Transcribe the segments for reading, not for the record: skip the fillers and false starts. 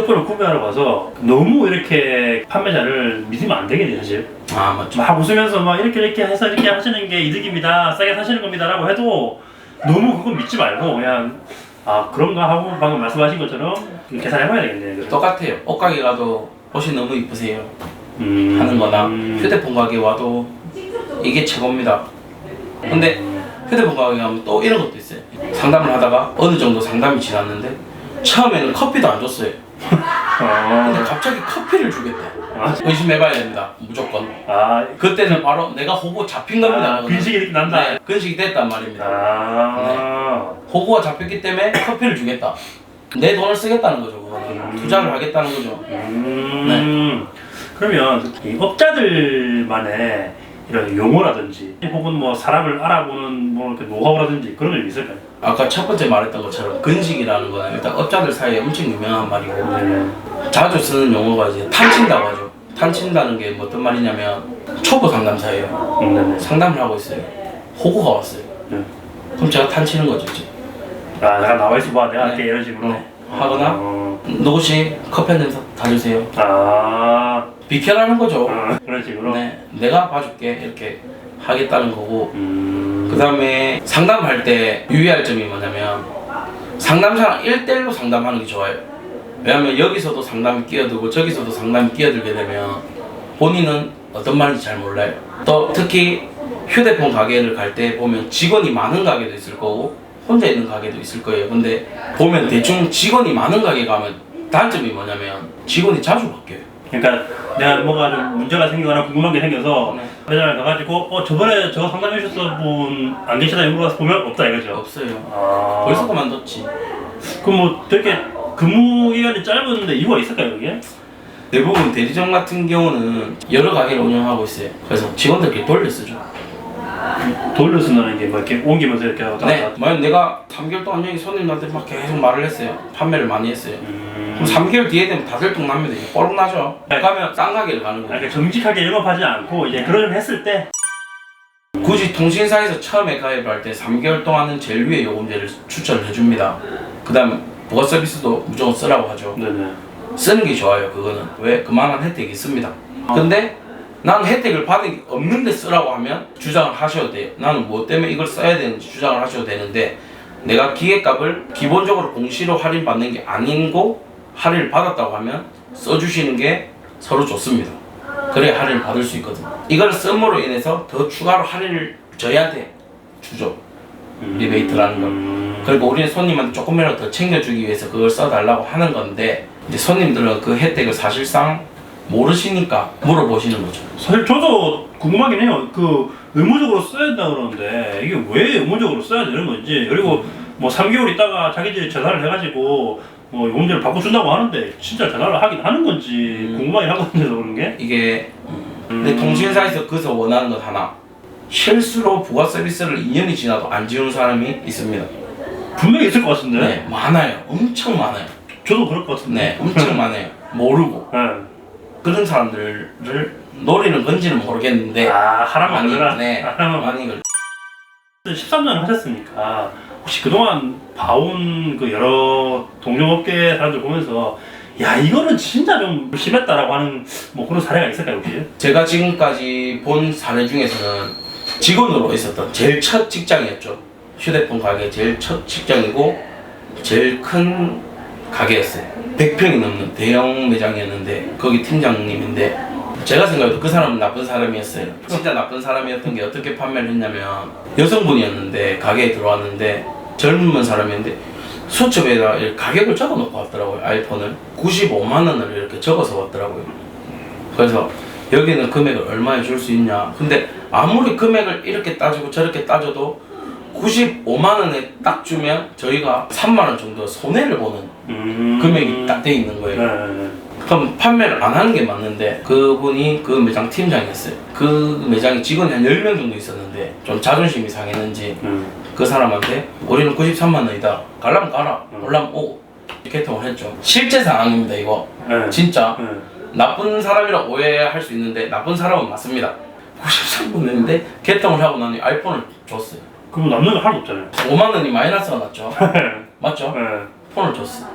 휴대폰을 구매하러 가서 너무 이렇게 판매자를 믿으면 안 되겠네 사실. 아 맞죠. 막 웃으면서 막 이렇게 해서 이렇게 하시는 게 이득입니다, 싸게 사시는 겁니다라고 해도 너무 그건 믿지 말고 그냥 아 그런가 하고 방금 말씀하신 것처럼 계산해봐야 되겠네. 똑같아요. 옷가게 가도 옷이 너무 이쁘세요 하는 거나 휴대폰 가게 와도 이게 최고입니다. 근데 휴대폰 가게 가면 또 이런 것도 있어요. 상담을 하다가 어느 정도 상담이 지났는데 처음에는 커피도 안 줬어요. 근데 갑자기 커피를 주겠다. 의심해봐야 됩니다. 무조건. 그때는 바로 내가 호구 잡힌 겁니다. 근식이 이렇게 난다. 네, 근식이 됐단 말입니다. 네. 호구가 잡혔기 때문에 커피를 주겠다. 내 돈을 쓰겠다는 거죠. 그거는. 투자를 하겠다는 거죠. 네. 그러면 이 업자들만의 이런 용어라든지 혹은 뭐 사람을 알아보는 뭐 이렇게 노하우라든지 그런 게 있을까요? 아까 첫 번째 말했던 것처럼 근식이라는 거는 일단 업자들 사이에 엄청 유명한 말이고 자주 쓰는 용어가 이제 탄친다고 하죠. 탄친다는 게 뭐 어떤 말이냐면 초보 상담사예요. 상담을 하고 있어요. 호구가 왔어요. 그럼 제가 탄치는 거죠 이제. 잠깐 나와 있어 봐. 내가 할게 이런 식으로. 하거나 누구씨 커피 한 잔 다 주세요. 비켜라는 거죠. 그런 식으로. 네, 내가 봐줄게 이렇게 하겠다는 거고. 그 다음에 상담할 때 유의할 점이 뭐냐면 상담사랑 1대1로 상담하는 게 좋아요. 왜냐면 여기서도 상담이 끼어들고 저기서도 상담이 끼어들게 되면 본인은 어떤 말인지 잘 몰라요. 또 특히 휴대폰 가게를 갈 때 보면 직원이 많은 가게도 있을 거고 혼자 있는 가게도 있을 거예요. 근데 보면 대충 직원이 많은 가게 가면 단점이 뭐냐면 직원이 자주 바뀌어요. 그러니까 내가 뭐가 좀 문제가 생기거나 궁금한 게 생겨서 매장을 가가지고 저번에 저거 상담해 주셨던 분 안 계시나 물어봐서 보면 없다 이거죠? 없어요. 벌써 그만뒀지. 그럼 뭐 되게 근무 기간이 짧은데 이유가 있을까요 그게? 대부분 대리점 같은 경우는 여러 가게를 운영하고 있어요. 그래서 직원들끼리 돌려 쓰죠. 돌려 쓴다는 게 뭐 이렇게 옮기면서 이렇게 하고 네. 만약 내가 3개월 동안 여기 손님한테 막 계속 말을 했어요. 판매를 많이 했어요. 그럼 3개월 뒤에 되면 다 들통납니다. 이게 뽀록 나죠. 가면 싼 가게를 가는 거예요. 그러니까 정직하게 영업하지 않고 이제 그런 걸 했을 때 굳이 통신사에서 처음에 가입할 때 3개월 동안은 제일 위에 요금제를 추천을 해줍니다. 그 다음에 부가 서비스도 무조건 쓰라고 하죠. 네네. 쓰는 게 좋아요. 그거는 왜 그만한 혜택이 있습니다. 근데 나는 혜택을 받은 게 없는데 쓰라고 하면 주장을 하셔도 돼요. 나는 뭐 때문에 이걸 써야 되는지 주장을 하셔도 되는데 내가 기계값을 기본적으로 공시로 할인받는 게 아니고 할인을 받았다고 하면 써주시는 게 서로 좋습니다. 그래야 할인을 받을 수 있거든. 이걸 씀으로 인해서 더 추가로 할인을 저희한테 주죠. 리베이트라는 걸. 그리고 우리는 손님한테 조금이라도 더 챙겨주기 위해서 그걸 써달라고 하는 건데 이제 손님들은 그 혜택을 사실상 모르시니까 물어보시는 거죠. 사실 저도 궁금하긴 해요. 그 의무적으로 써야 된다 그러는데 이게 왜 의무적으로 써야 되는 건지, 그리고 뭐 3개월 있다가 자기들이 전화를 해가지고 뭐 요금제를 바꿔준다고 하는데 진짜 전화를 하긴 하는 건지 궁금하긴 하거든요. 그런 게 이게 근데 통신사에서 그래서 원하는 건 하나, 실수로 부가 서비스를 2년이 지나도 안 지우는 사람이 있습니다. 분명히 있을 것 같은데. 네, 많아요. 엄청 많아요. 저도 그럴 것 같은데. 네, 엄청 많아요. 모르고. 네. 그런 사람들을 노리는 건지는 모르겠는데 하라면 그러나. 네, 많이 걸. 13년 하셨으니까 혹시 그동안 봐온 그 여러 동종업계 사람들 보면서 야 이거는 진짜 좀 심했다라고 하는 뭐 그런 사례가 있을까요 혹시? 제가 지금까지 본 사례 중에서는 직원으로 있었던 제일 첫 직장이었죠. 휴대폰 가게 제일 첫 직장이고 제일 큰 가게였어요. 100평이 넘는 대형 매장이었는데 거기 팀장님인데 제가 생각해도 그 사람은 나쁜 사람이었어요. 진짜 나쁜 사람이었던 게 어떻게 판매를 했냐면 여성분이었는데 가게에 들어왔는데 젊은 사람이었는데 수첩에다 가격을 적어놓고 왔더라고요. 아이폰을 95만 원을 이렇게 적어서 왔더라고요. 그래서 여기는 금액을 얼마에 줄 수 있냐. 근데 아무리 금액을 이렇게 따지고 저렇게 따져도 95만 원에 딱 주면 저희가 3만 원 정도 손해를 보는 금액이 딱 돼 있는 거예요. 그럼 판매를 안 하는 게 맞는데 그분이 그 매장 팀장이었어요. 그 매장에 직원이 한 10명 정도 있었는데 좀 자존심이 상했는지 그 사람한테 우리는 93만 원이다. 가려면 가라. 올라면 오고. 개통을 했죠. 실제 상황입니다 이거. 진짜. 나쁜 사람이라 오해할 수 있는데 나쁜 사람은 맞습니다. 93만 원인데 개통을 하고 나니 아이폰을 줬어요. 그럼 남는 거 하나도 없잖아요. 5만 원이 마이너스가 났죠. 맞죠? 폰을 줬어.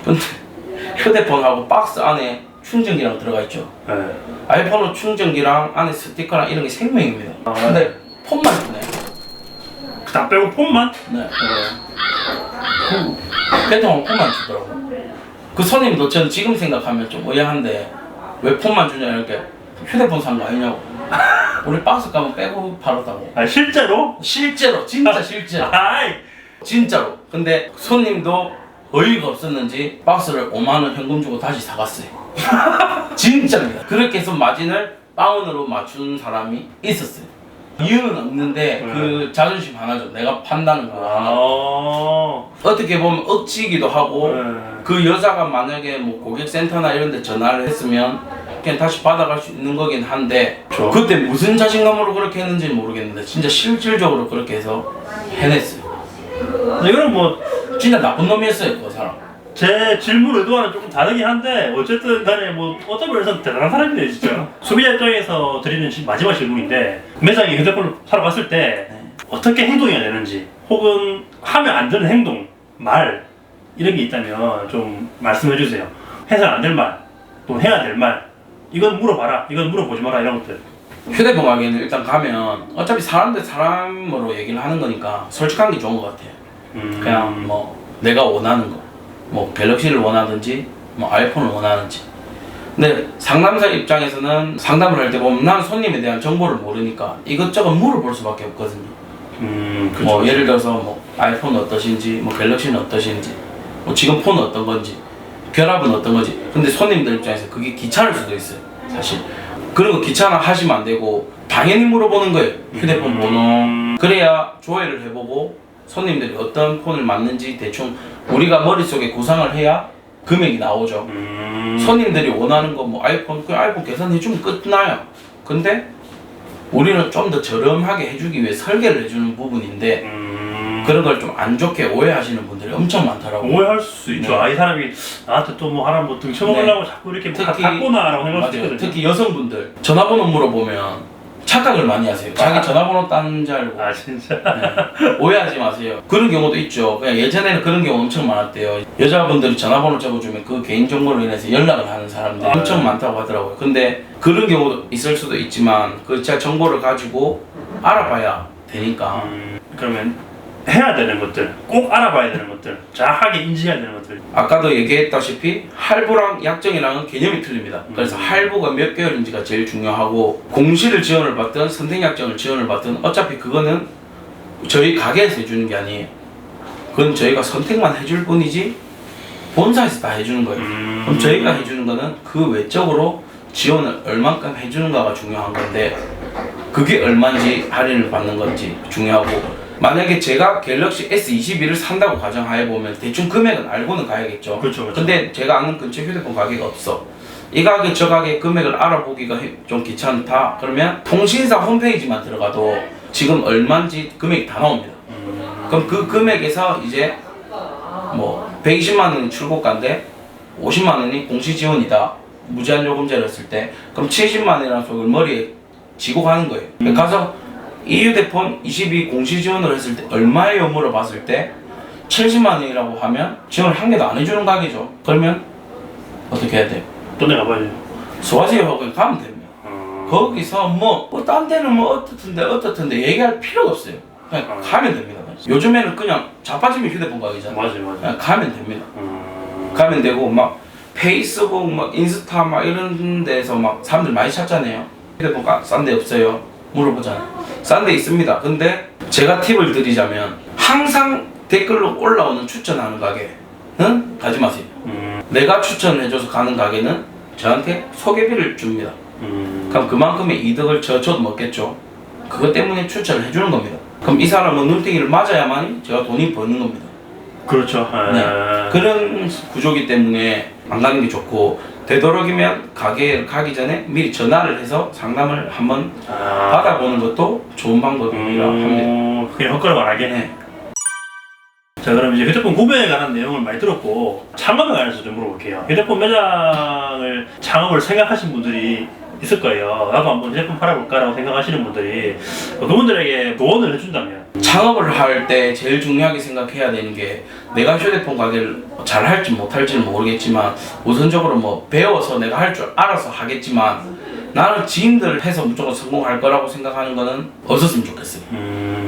근데 휴대폰하고 박스 안에 충전기랑 들어가 있죠. 네. 아이폰은 충전기랑 안에 스티커랑 이런 게 생명입니다. 아, 근데 폰만 주네. 다 빼고 폰만? 네. 배터리 폰만 주더라고. 그 손님도 저는 지금 생각하면 좀 의아한데 왜 폰만 주냐 이렇게 휴대폰 산 거 아니냐고. 우리 박스 가면 빼고 팔았다고. 아 실제로? 실제로 진짜 실제로 아이. 진짜로. 근데 손님도 어이가 없었는지 박스를 5만 원 현금 주고 다시 사갔어요. 진짜입니다. 그렇게 해서 마진을 빵원으로 맞춘 사람이 있었어요. 이유는 없는데 그 자존심 하나죠. 내가 판다는 거 하나. 어떻게 보면 억지이기도 하고 그 여자가 만약에 뭐 고객센터나 이런 데 전화를 했으면 그냥 다시 받아갈 수 있는 거긴 한데 그렇죠. 그때 무슨 자신감으로 그렇게 했는지 모르겠는데 진짜 실질적으로 그렇게 해서 해냈어요. 이거는 뭐 진짜 나쁜 놈이었어요 그 사람. 제 질문 의도와는 조금 다르긴 한데 어쨌든 간에 뭐 어떤 면에서는 대단한 사람이네요 진짜. 소비자 입장에서 드리는 마지막 질문인데 매장에 휴대폰을 사러 갔을 때 어떻게 행동해야 되는지 혹은 하면 안 되는 행동, 말 이런 게 있다면 좀 말씀해 주세요. 해서는 안 될 말, 또 해야 될 말, 이건 물어봐라, 이건 물어보지 마라 이런 것들. 휴대폰 가게는 일단 가면 어차피 사람 대 사람으로 얘기를 하는 거니까 솔직한 게 좋은 것 같아요. 그냥 뭐 내가 원하는 거, 뭐 갤럭시를 원하든지 뭐 아이폰을 원하는지. 근데 상담사 입장에서는 상담을 할 때 보면 난 손님에 대한 정보를 모르니까 이것저것 물어볼 수밖에 없거든요. 그렇죠. 뭐 예를 들어서 뭐 아이폰 어떠신지, 뭐 갤럭시는 어떠신지, 뭐 지금 폰 어떤 건지, 결합은 어떤 건지. 근데 손님들 입장에서 그게 귀찮을 수도 있어요, 사실. 그런 거 귀찮아 하시면 안 되고 당연히 물어보는 거예요. 휴대폰 번호. 그래야 조회를 해보고 손님들이 어떤 폰을 맞는지 대충 우리가 머릿속에 구상을 해야 금액이 나오죠. 손님들이 원하는 거 뭐 아이폰, 그 아이폰 계산해주면 끝나요. 근데 우리는 좀 더 저렴하게 해주기 위해 설계를 해주는 부분인데 그런 걸 좀 안 좋게 오해하시는 분들이 엄청 많더라고요. 오해할 수 있죠. 네. 아, 이 사람이 나한테 또 뭐 하나 뭐 등쳐먹으려고 자꾸 이렇게 닫구나라고 생각할 수 있거든요. 특히 여성분들 전화번호 물어보면 착각을 많이 하세요. 자기 전화번호 딴 줄 알고. 아 진짜? 네. 오해하지 마세요. 그런 경우도 있죠. 그냥 예전에는 그런 경우 엄청 많았대요. 여자분들이 전화번호 적어주면 그 개인정보로 인해서 연락을 하는 사람들이 엄청 많다고 하더라고요. 근데 그런 경우도 있을 수도 있지만 그 제가 정보를 가지고 알아봐야 되니까. 그러면 해야 되는 것들, 꼭 알아봐야 되는 것들, 정확하게 인지해야 되는 것들. 아까도 얘기했다시피 할부랑 약정이랑은 개념이 틀립니다. 그래서 할부가 몇 개월인지가 제일 중요하고 공시를 지원을 받든 선택약정을 지원을 받든 어차피 그거는 저희 가게에서 해주는 게 아니에요. 그건 저희가 선택만 해줄 뿐이지 본사에서 다 해주는 거예요. 그럼 저희가 해주는 거는 그 외적으로 지원을 얼만큼 해주는가가 중요한 건데 그게 얼마인지 할인을 받는 건지 중요하고 만약에 제가 갤럭시 S22를 산다고 가정하에 보면 대충 금액은 알고는 가야겠죠. 그렇죠. 근데 제가 아는 근처 휴대폰 가게가 없어. 이 가게 저 가게 금액을 알아보기가 좀 귀찮다. 그러면 통신사 홈페이지만 들어가도 지금 얼마인지 금액이 다 나옵니다. 그럼 그 금액에서 이제 뭐 120만 원이 출고가인데 50만 원이 공시 지원이다. 무제한 요금제를 했을 때 그럼 70만 원이라는 소리를 머리에 지고 가는 거예요. 가서 이 휴대폰 22 공시 지원을 했을 때 얼마예요 물어봤을 때 70만 원이라고 하면 지원을 한 개도 안 해주는 가게죠. 그러면 어떻게 해야 돼요? 또 내가 봐야죠. 수화제에 하고 가면 됩니다. 거기서 뭐 딴 데는 뭐 어떻던데 얘기할 필요가 없어요. 그냥 가면 됩니다. 요즘에는 그냥 자빠지면 휴대폰 가게잖아요. 맞아요. 그냥 가면 됩니다. 가면 되고 막 페이스북 막 인스타 막 이런 데서 막 사람들 많이 찾잖아요. 휴대폰 싼 데 없어요? 물어보잖아요. 싼 데 있습니다. 근데 제가 팁을 드리자면 항상 댓글로 올라오는 추천하는 가게는 가지 마세요. 내가 추천해줘서 가는 가게는 저한테 소개비를 줍니다. 그럼 그만큼의 이득을 저도 먹겠죠. 그것 때문에 추천을 해주는 겁니다. 그럼 이 사람은 눈탱이를 맞아야만 제가 돈이 버는 겁니다. 그렇죠. 네. 그런 구조기 때문에 안 가는 게 좋고 되도록이면 가게에 가기 전에 미리 전화를 해서 상담을 한번 받아보는 것도 좋은 방법이라 합니다. 그냥 헛걸음 안 하게. 네. 자, 그럼 이제 휴대폰 구매에 관한 내용을 많이 들었고 창업에 관해서 좀 물어볼게요. 휴대폰 매장을 창업을 생각하신 분들이 있을 거예요. 나도 한번 휴대폰 팔아볼까라고 생각하시는 분들이 그분들에게 조언을 해준다면 창업을 할 때 제일 중요하게 생각해야 되는 게 내가 휴대폰 가게를 잘 할지 못할지는 모르겠지만 우선적으로 뭐 배워서 내가 할 줄 알아서 하겠지만 나는 지인들 해서 무조건 성공할 거라고 생각하는 거는 없었으면 좋겠어요.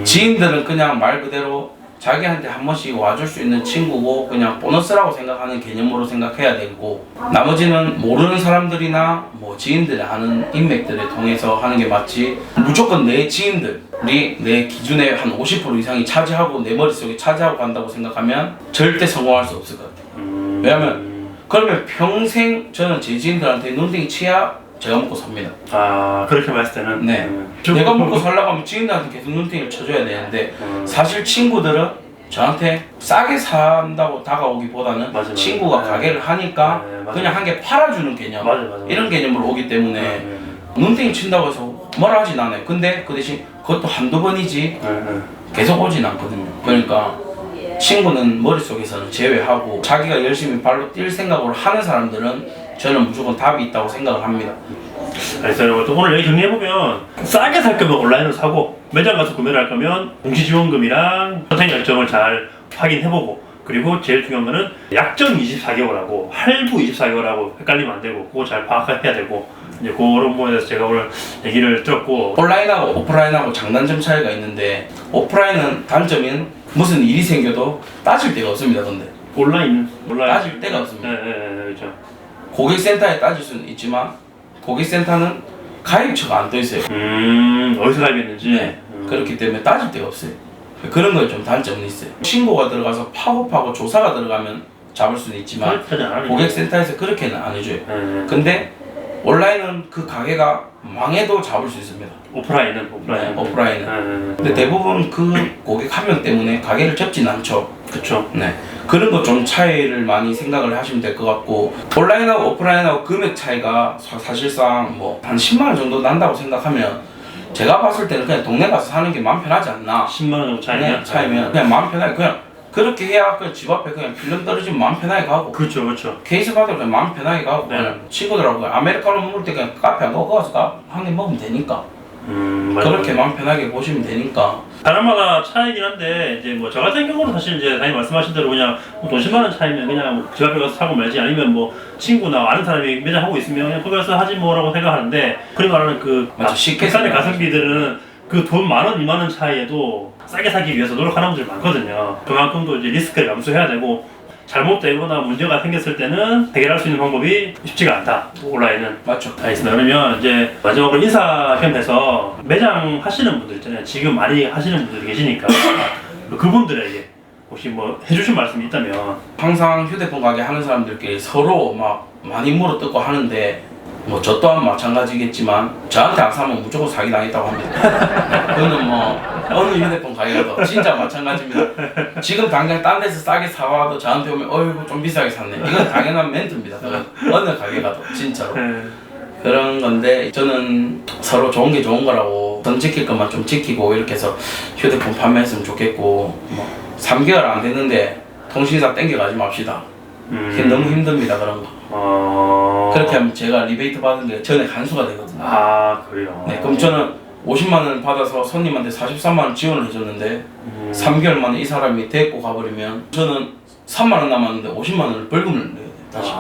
지인들은 그냥 말 그대로 자기한테 한 번씩 와줄 수 있는 친구고 그냥 보너스라고 생각하는 개념으로 생각해야 되고 나머지는 모르는 사람들이나 뭐 지인들이 아는 인맥들을 통해서 하는 게 맞지 무조건 내 지인들이 내 기준의 한 50% 이상이 차지하고 내 머릿속에 차지하고 간다고 생각하면 절대 성공할 수 없을 것 같아요. 왜냐면 그러면 평생 저는 제 지인들한테 눈탱이 치야 제가 먹고 삽니다. 아 그렇게 봤을 때는 네. 내가 먹고 살려고 하면 지인들한테 계속 눈탱이를 쳐줘야 되는데 사실 친구들은 저한테 싸게 산다고 다가오기보다는 맞아. 친구가 네. 가게를 하니까 네, 맞아. 그냥 한 개 팔아주는 개념 맞아. 이런 개념으로 오기 때문에 눈탱이 친다고 해서 뭐라 하진 않아요. 근데 그 대신 그것도 한두 번이지 계속 오진 않거든요. 그러니까 친구는 머릿속에서는 제외하고 자기가 열심히 발로 뛸 생각으로 하는 사람들은 저는 무조건 답이 있다고 생각을 합니다. 그래서 또 오늘 얘기 정리해보면 싸게 살 거면 온라인으로 사고 매장 가서 구매를 할 거면 공시지원금이랑 선택 열정을 잘 확인해보고 그리고 제일 중요한 거는 약정 24개월하고 할부 24개월하고 헷갈리면 안 되고 그거 잘 파악해야 되고 이제 그런 부분에 대해서 제가 오늘 얘기를 들었고 온라인하고 오프라인하고 장단점 차이가 있는데 오프라인은 단점인 무슨 일이 생겨도 따질 데가 없습니다. 근데 온라인 따질 데가 없습니다. 네, 그렇죠. 고객센터에 따질 수는 있지만 고객센터는 가입처가 안 떠 있어요. 어디서 가입했는지 네. 그렇기 때문에 따질 데가 없어요. 그런 거에 좀 단점은 있어요. 신고가 들어가서 팝업하고 조사가 들어가면 잡을 수는 있지만 그렇게는 안 하니까. 고객센터에서 그렇게는 안 해줘요. 근데 온라인은 그 가게가 망해도 잡을 수 있습니다. 오프라인은 네, 오프라인은. 근데 대부분 그 고객 한 명 때문에 가게를 접진 않죠. 그렇죠. 네. 그런 거 좀 차이를 많이 생각을 하시면 될 것 같고 온라인하고 오프라인하고 금액 차이가 사실상 뭐 한 10만 원 정도 난다고 생각하면 제가 봤을 때는 그냥 동네 가서 사는 게 마음 편하지 않나. 10만 원 정도 차이면 네, 차이면 그냥 마음 편하게 그냥 그렇게 해야 그냥 집 앞에 그냥 필름 떨어지면 마음 편하게 가고 그렇죠. 케이스 받으러 그냥 마음 편하게 가고 네. 그냥 친구들하고 아메리카노 먹을 때 그냥 카페 안 가고 가서 한 개 먹으면 되니까 그렇게 마음 편하게 보시면 되니까 사람마다 차이긴 한데 이제 뭐 저 같은 경우는 사실 이제 당연히 말씀하신 대로 그냥 돈 10만 원 차이면 그냥 뭐집 앞에 가서 사고 말지 아니면 뭐 친구나 아는 사람이 매장 하고 있으면 그냥 거기 가서 하지 뭐라고 생각하는데 흔히 말하는 그 맞아, 쉽게 비싼 생각하죠. 가성비들은 그 돈 10,000원, 20,000원 차이에도 싸게 사기 위해서 노력하는 분들이 많거든요. 그만큼도 이제 리스크를 감수해야 되고 잘못되거나 문제가 생겼을 때는 해결할 수 있는 방법이 쉽지가 않다. 온라인은. 맞죠. 알겠습니다. 그러면 이제 마지막으로 인사 겸해서 매장 하시는 분들 있잖아요. 지금 많이 하시는 분들이 계시니까 그분들에게 혹시 뭐 해주신 말씀이 있다면 항상 휴대폰 가게 하는 사람들끼리 서로 막 많이 물어뜯고 하는데 뭐 저 또한 마찬가지겠지만 저한테 안 사면 무조건 사기 당했다고 합니다. 그거는 뭐 어느 휴대폰 가게 가도 진짜 마찬가지입니다. 지금 당장 딴 데서 싸게 사와도 저한테 오면 어이구 좀 비싸게 샀네. 이건 당연한 멘트입니다. 어느 가게 가도 진짜로. 그런 건데 저는 서로 좋은 게 좋은 거라고 선 지킬 것만 좀 지키고 이렇게 해서 휴대폰 판매했으면 좋겠고 뭐 3개월 안 됐는데 통신사 땡겨가지 맙시다. 그게 너무 힘듭니다. 그런 거. 그렇게 하면 제가 리베이트 받은 게 전액 한수가 되거든요. 아 그래요. 네, 그럼 저는 50만 원을 받아서 손님한테 43만 원 지원을 해줬는데 3개월 만에 이 사람이 데리고 가버리면 저는 3만 원 남았는데 50만 원을 벌금을 내야 돼요. 다시.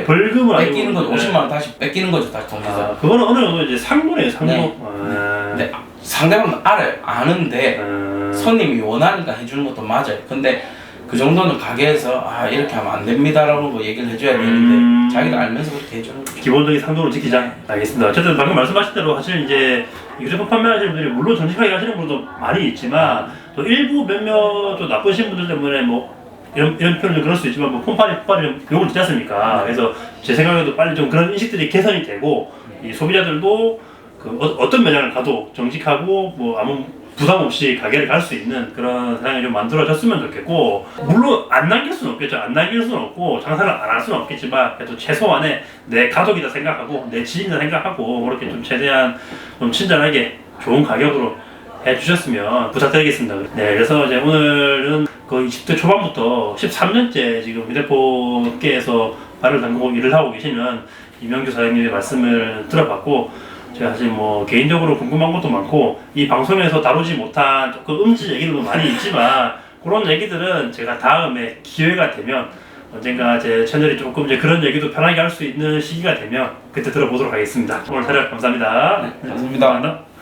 벌금을 뺏기는 거죠. 50만 원 다시 뺏기는 거죠. 다시 통신사. 그거는 어느 정도 이제 상고네요. 상고. 네. 네, 상대방은 알아요. 아는데 손님이 원하니까 해주는 것도 맞아요. 근데 그 정도는 가게에서 아 이렇게 하면 안 됩니다라고 뭐 얘기를 해줘야 되는데 자기가 알면서 그렇게 해주는 거죠. 기본적인 상도를 지키자. 알겠습니다. 어쨌든 방금 말씀하신 대로 사실 이제 휴대폰 판매하시는 분들이 물론 정직하게 하시는 분들도 많이 있지만 또 일부 몇몇 또 나쁘신 분들 때문에 뭐 이런 표현은 그럴 수 있지만 뭐 폰팔이 욕을 듣지 않습니까? 그래서 제 생각에도 빨리 좀 그런 인식들이 개선이 되고 이 소비자들도 그 어떤 매장을 가도 정직하고 뭐 아무 부담 없이 가게를 갈 수 있는 그런 상황이 좀 만들어졌으면 좋겠고 물론 안 남길 수는 없겠죠. 안 남길 수는 없고 장사를 안 할 수는 없겠지만 그래도 최소한의 내 가족이다 생각하고 내 지인이다 생각하고 그렇게 좀 최대한 좀 친절하게 좋은 가격으로 해주셨으면 부탁드리겠습니다. 네, 그래서 이제 오늘은 그 20대 초반부터 13년째 지금 휴대폰계에서 발을 담그고 일을 하고 계시는 이명규 사장님의 말씀을 들어봤고 제가 사실 뭐 개인적으로 궁금한 것도 많고 이 방송에서 다루지 못한 조금 음지 얘기들도 많이 있지만 그런 얘기들은 제가 다음에 기회가 되면 언젠가 제 채널이 조금 이제 그런 얘기도 편하게 할 수 있는 시기가 되면 그때 들어보도록 하겠습니다. 오늘 촬영 감사합니다. 네, 감사합니다. 감사합니다.